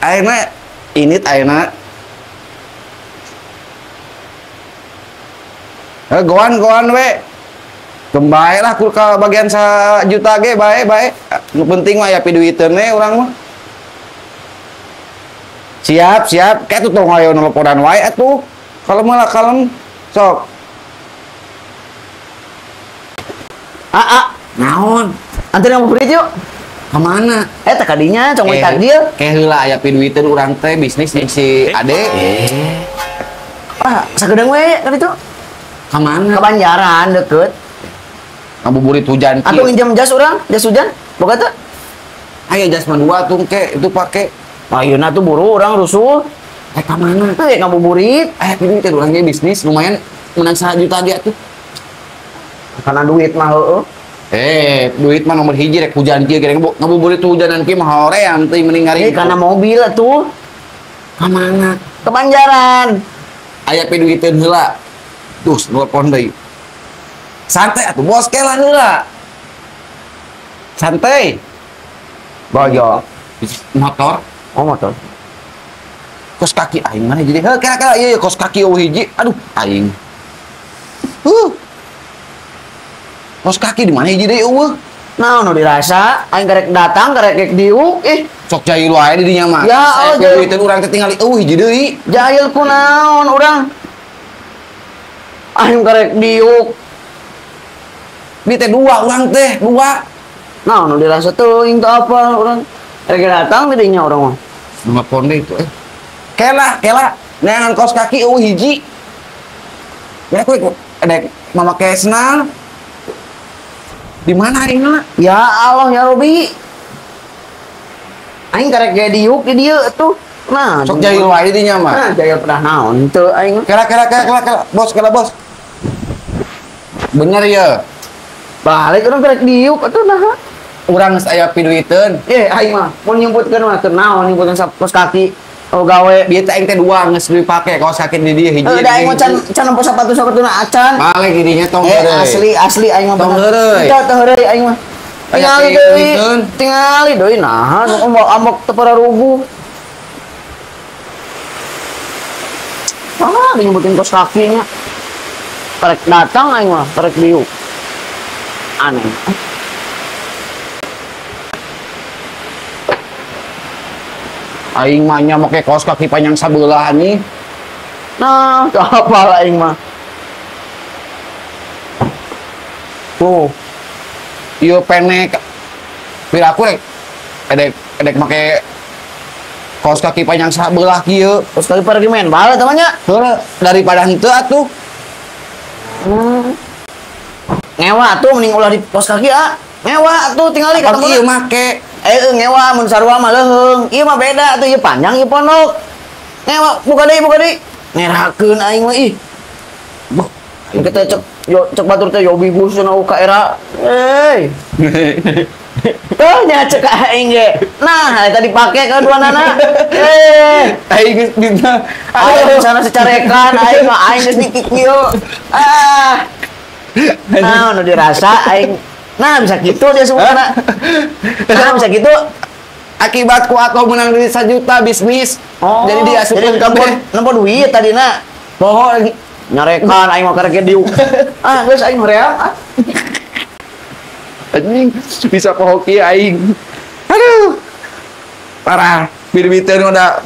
Ayeuna ini ayeuna. Goan we. Kembae lah ku ka bagian 1 juta ge bae. Nu penting mah aya piduiteun we urang mah. Siap. Kayak tuh ngayo nelponan wae atuh. Kalem. Sok. Naon? Anterin yang beri yuk. Kemana? Tak kadinya, cong tak dia. Kayak heula aya piduiteun urang teh bisnis jeung si Ade. Sagedeng we kan itu. Kemana? Ke Banjaran deket. Ngabuburit hujan kieu. Atuh nginjem jas urang, jas hujan. Boga teu? Aya jas mah 2 tuh ke itu pake. Ayeuna tuh buru urang rusuh. Ka mana? Ngabuburit. Piduiteun urang ge bisnis lumayan menang 1 juta dia tuh. Karena duit mah heueuh. Duit mah nomor hiji rek hujan kieu gereng ngabuburit hujanan kieu mah hoream teuing mending ngari. Karena mobil atuh. Ka mana? Ke Banjaran. Aya piduiteun heula. Tuh, nelpon deui. Santai atuh bos ke lah heula. Santai. Bojo. Motor. Oh, motor. Kos kaki aing mana jadi? Kira-kira ieu kos kaki eueuh hiji. Aduh, aing. Kos kaki di mana hiji deui eueuh? Nah, nu dirasa aing karek datang karek diuk Sok jahil wae di dinya mah. Ya, saya piduiteun urang teh tingali eueuh hiji deui. Jahil kunaon urang? Aing karek diuk. Di teh 2 urang teh, 2. Nah, nu dirasa teuing teu apa urang. Karek datang di dinya urang mah. Nelpon deui itu Kela. Neangan kos kaki eueuh hiji. Ya ku adek mama kesna. Di mana aingna? Ya Allah ya Robi. Aing karek ge diuk di dieu atuh. Nah, Sok jahil wae di dinya mah. Nah, jahil pernah naon teu aing. Kela. Bos. Bener ya. Balik urang karek diuk atuh nah. Urang geus aya piduiteun. Aing mah mun nyebutkeun mah teu naon nyebutkeun kos kaki. Oh gawe Bieu teh aing teh 2 geus dipake kaos kaki di dieu hiji. da aing mah can nempo sepatu-sepatuna acan. Balik di dinya tong heureuy. Asli aing mah Tong heureuy. Teu heureuy aing mah. Tingali deui nah ambok teu pararuguh. Dinyebutin kos kakinya. Karek datang aing mah, karek diuk. Aneh. Aing mah nya make kaos kaki panjang sabelah nih. Nah, teu hafal aing mah. Tuh. Ieu penek. Piraku rek. Edek make kaos kaki panjang sabelah kieu. Terus kali pergi main bal eta mah nya. Heula daripada henteu atuh. Ngewa atuh mending ulah di pos kaki Ngewa atuh tingali ka Ieu make ngewa mun sarua mah leheung. Ieu mah beda atuh ieu panjang ieu pondok. Ngewa buka deui. Ngerakeun aing mah ih. Boh, kita cek batur teh yobi busuna ka era. Tuh nya cek aing ge. Nah, eta dipake kaduanana. aing geus dina. Aing sana secarekan aing mah aing geus dikikil. Nah, nu dirasa aing. Nah, bisa gitu dia semua. Nah, bisa gitu. Akibatku aku menang duit 1 juta bisnis. Jadi dia asupan kabeh. Nempo duit tadina. Poho lagi Nyarekan aing mah karek diuk. Geus aing hoream. Anjing bisa poho kieu aing. Aduh. Parah. Bir-biteun udah